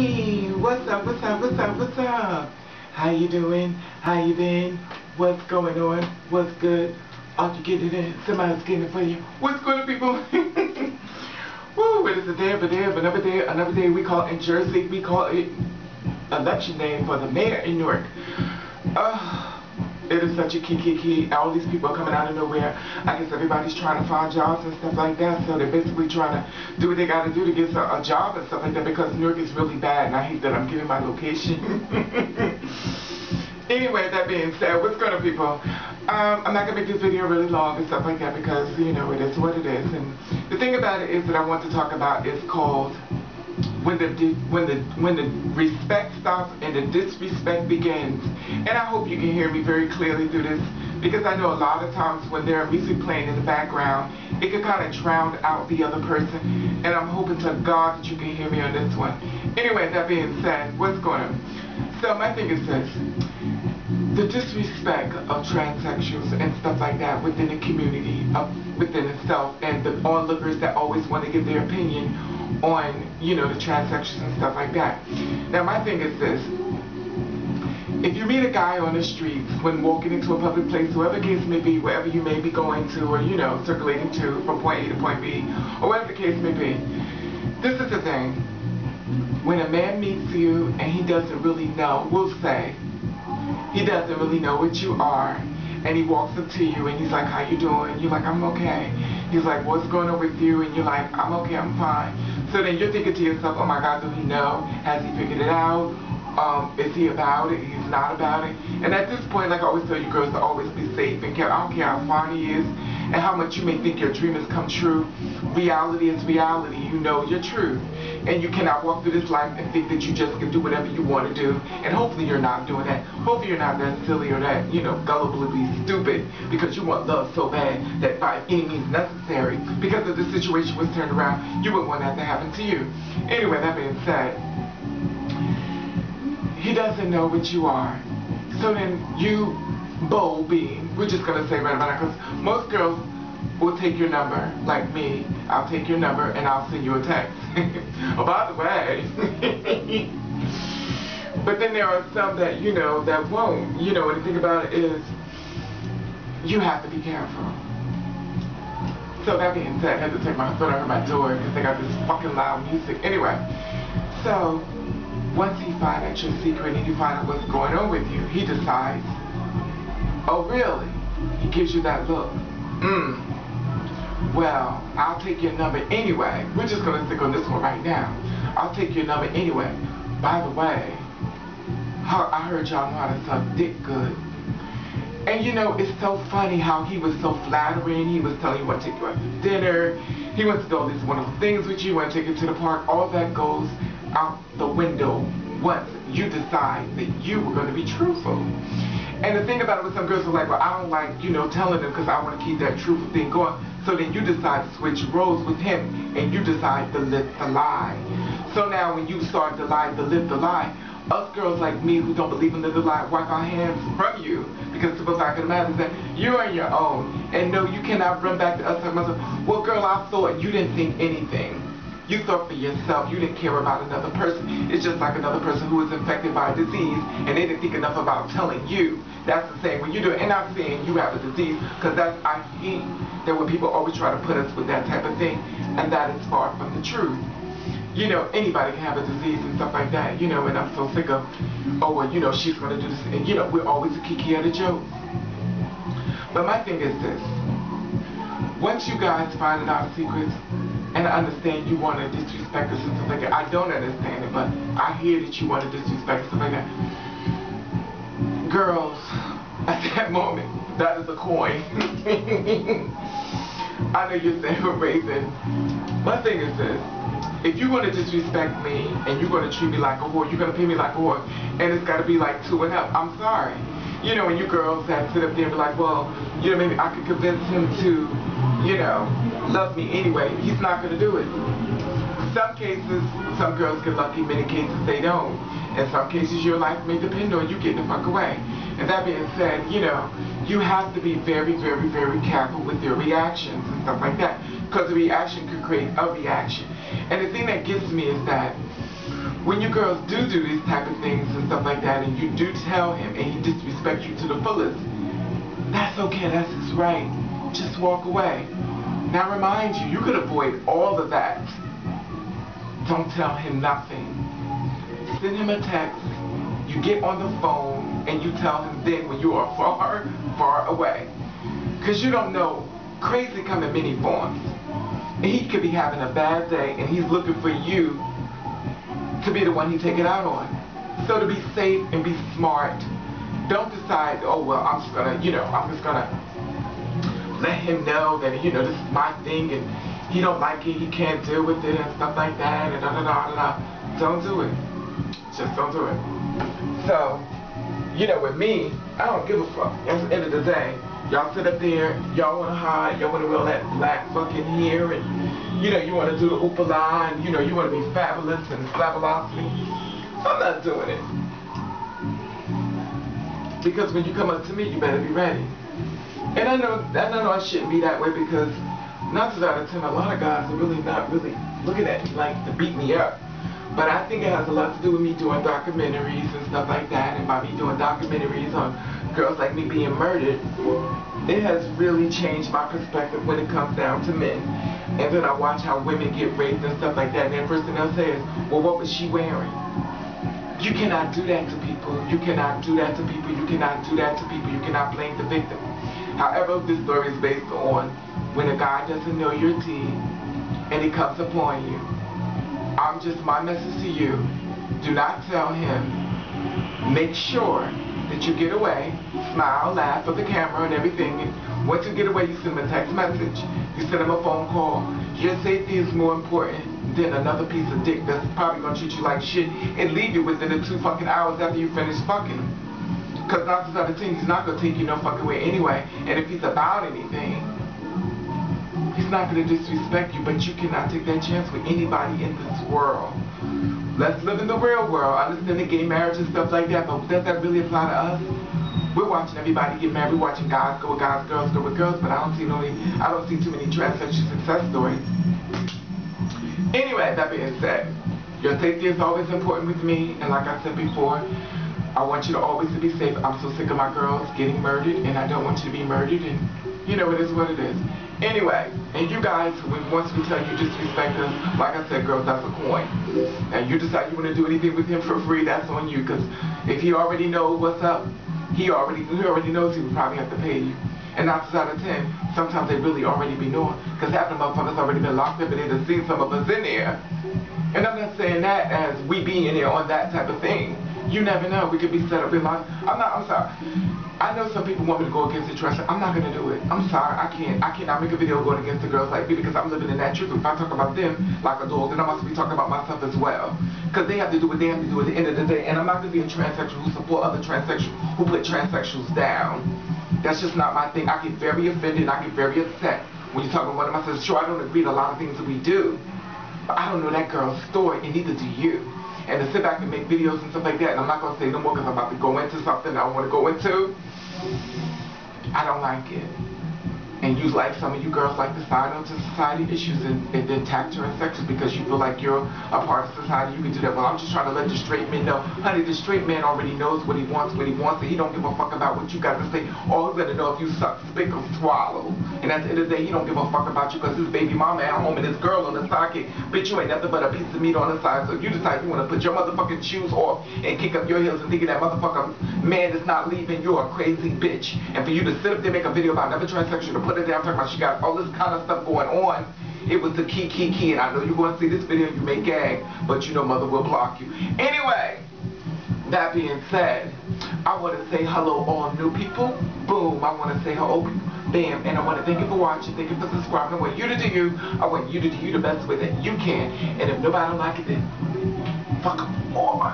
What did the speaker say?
Hey, what's up, what's up, what's up, what's up? How you doing? How you been? What's going on? What's good? Are you getting it in? Somebody's getting it for you. What's going on, people? Woo, it is a day of another day we call it in Jersey, we call it election day for the mayor in Newark. It is such a key. All these people are coming out of nowhere. I guess everybody's trying to find jobs and stuff like that, so they're basically trying to do what they got to do to get a job and stuff like that, because Newark is really bad, and I hate that I'm giving my location. Anyway, that being said, what's going on, people? I'm not going to make this video really long and stuff like that, because, you know, it is what it is. And the thing about it is that I want to talk about is called when the respect stops and the disrespect begins. And I hope you can hear me very clearly through this, because I know a lot of times when there are music playing in the background, it can kind of drown out the other person, and I'm hoping to God that you can hear me on this one. Anyway, that being said, what's going on? So my thing is this: the disrespect of transsexuals and stuff like that within the community, within itself, and the onlookers that always want to give their opinion on, you know, the transsexuals and stuff like that. Now my thing is this: if you meet a guy on the streets when walking into a public place, whoever the case may be, wherever you may be going to, or, you know, circulating to from point A to point B, or whatever the case may be, this is the thing: when a man meets you and he doesn't really know, we'll say, he doesn't really know what you are, and he walks up to you and he's like, how you doing? You're like, I'm okay. He's like, what's going on with you? And you're like, I'm okay, I'm fine. So then you're thinking to yourself, oh my God, do he know? Has he figured it out? Is he about it? He's not about it. And at this point, like I always tell you girls, to always be safe and care. I don't care how fine he is and how much you may think your dream has come true. Reality is reality. You know your truth. And you cannot walk through this life and think that you just can do whatever you want to do. And hopefully you're not doing that. Hopefully you're not that silly or that, you know, gullibly stupid, because you want love so bad that by any means necessary, because if the situation was turned around, you wouldn't want that to happen to you. Anyway, that being said, he doesn't know what you are. So then you, bold being, we're just going to say right about it, because most girls will take your number, like me. I'll take your number and I'll send you a text. Oh, by the way. But then there are some that, you know, that won't. You know, and the thing about it is, you have to be careful. So that being said, I had to take my foot out of my door because they got this fucking loud music. Anyway, so once he finds out your secret and you find out what's going on with you, he decides, oh really? He gives you that look. Well, I'll take your number anyway. We're just going to stick on this one right now. I'll take your number anyway. By the way, I heard y'all know how to suck dick good. And you know, it's so funny how he was so flattering. He was telling you he want to take you out to dinner. He wants to do all these wonderful things with you. He wants to take you to the park. All that goes out the window once you decide that you were going to be truthful. And the thing about it with some girls are like, well, I don't like, you know, telling them because I want to keep that truthful thing going. So then you decide to switch roles with him and you decide to live the lie. So now when you start to live the lie, us girls like me who don't believe in the lie wipe our hands from you, because the fact of the matter is that you're on your own. And no, you cannot run back to us and myself. Well, girl, I thought you didn't think anything. You thought for yourself. You didn't care about another person. It's just like another person who was infected by a disease and they didn't think enough about telling you. That's the same when you do it. And I'm saying you have a disease, because that's, I hate that when people always try to put us with that type of thing, and that is far from the truth. You know, anybody can have a disease and stuff like that, you know, and I'm so sick of, oh, well, you know, she's going to do this. And, you know, we're always a kiki at a joke. But my thing is this: once you guys find out secrets, and I understand you want to disrespect us and stuff like that. I don't understand it, but I hear that you want to disrespect and stuff like that. Girls, at that moment, that is a coin. I know you're saying we're raising. My thing is this: if you're going to disrespect me and you're going to treat me like a whore, you're going to pay me like a whore, and it's got to be like 2 and up. I'm sorry. You know, when you girls that sit up there and be like, well, you know, maybe I could convince him to, you know, love me anyway. He's not going to do it. Some cases, some girls get lucky. Many cases, they don't. In some cases, your life may depend on you getting the fuck away. And that being said, you know, you have to be very, very, very careful with your reactions and stuff like that, because the reaction could create a reaction. And the thing that gets me is that when you girls do these type of things and stuff like that, and you do tell him and he disrespects you to the fullest, that's okay, that's his right. Just walk away. Now remind you, you could avoid all of that. Don't tell him nothing. Send him a text. You get on the phone and you tell him then when you are far, far away. Because you don't know, crazy come in many forms. And he could be having a bad day and he's looking for you to be the one he take it out on. So to be safe and be smart, don't decide, oh well, I'm just gonna let him know that, this is my thing and he don't like it, he can't deal with it and stuff like that and Don't do it. Just don't do it. So, with me, I don't give a fuck. At the end of the day, y'all sit up there, y'all want to hide, y'all want to wear that black fucking hair, and you want to do the oopala, and you want to be fabulous and fabulosity. I'm not doing it. Because when you come up to me, you better be ready. And I know I shouldn't be that way because 9 times out of 10, a lot of guys are really not really looking at me like to beat me up. But I think it has a lot to do with me doing documentaries and stuff like that, and by me doing documentaries on girls like me being murdered, it has really changed my perspective when it comes down to men. And then I watch how women get raped and stuff like that, and then first thing they'll say is, well, what was she wearing? You cannot do that to people. You cannot do that to people. You cannot do that to people. You cannot blame the victim. However, this story is based on when a guy doesn't know your tea and he comes upon you. My message to you, do not tell him. Make sure that you get away, smile, laugh for the camera and everything. And once you get away, you send him a text message, you send him a phone call. Your safety is more important than another piece of dick that's probably gonna treat you like shit and leave you within the 2 fucking hours after you finish fucking. Because 9 times out of 10, he's not gonna take you no fucking way anyway. And if he's about anything, he's not going to disrespect you, but you cannot take that chance with anybody in this world. Let's live in the real world. I understand the gay marriage and stuff like that, but does that really apply to us? We're watching everybody get married. We're watching guys go with guys, girls go with girls, but I don't see too many transsexual success stories. Anyway, that being said, your safety is always important with me, and like I said before, I want you to always to be safe. I'm so sick of my girls getting murdered, and I don't want you to be murdered, and it is what it is. Anyway, and you guys, once we tell you disrespect us, like I said, girls, that's a coin. And you decide you want to do anything with him for free, that's on you. Because if he already knows what's up, he already knows he would probably have to pay you. And 9 times out of 10, sometimes they really already be knowing. Because half the motherfuckers already been locked up and they done seen some of us in there. And I'm not saying that as we be in there on that type of thing. You never know. We could be set up in line. I'm sorry. I know some people want me to go against the trust. I'm not going to do it. I'm sorry. I cannot make a video going against the girls like me because I'm living in that truth. If I talk about them like a dog, then I must be talking about myself as well. Because they have to do what they have to do at the end of the day. And I'm not going to be a transsexual who support other transsexuals, who put transsexuals down. That's just not my thing. I get very offended. I get very upset when you talk about one of my sisters. Sure, I don't agree with a lot of things that we do. But I don't know that girl's story, and neither do you. And to sit back and make videos and stuff like that, and I'm not going to say no more because I'm about to go into something I don't want to go into. I don't like it. And you some of you girls like to sign on to society issues and then attack transsexuals because you feel like you're a part of society. You can do that. Well, I'm just trying to let the straight men know. Honey, the straight man already knows what he wants, and he don't give a fuck about what you got to say. All he's going to know if you suck, spit, or swallow. And at the end of the day, he don't give a fuck about you because his baby mama at home and his girl on the sidekick. Bitch, you ain't nothing but a piece of meat on the side. So if you decide you want to put your motherfucking shoes off and kick up your heels and thinking that motherfucker man is not leaving, you're a crazy bitch. And for you to sit up there and make a video about another transsexual to put it down, talking about she got all this kind of stuff going on, it was the key. And I know you're going to see this video, you may gag, but mother will block you. Anyway, that being said, I want to say hello all new people. Boom, I want to say hello people. Bam, and I want to thank you for watching, thank you for subscribing. I want you to do you. I want you to do you the best way that you can. And if nobody don't like it, then fuck them all.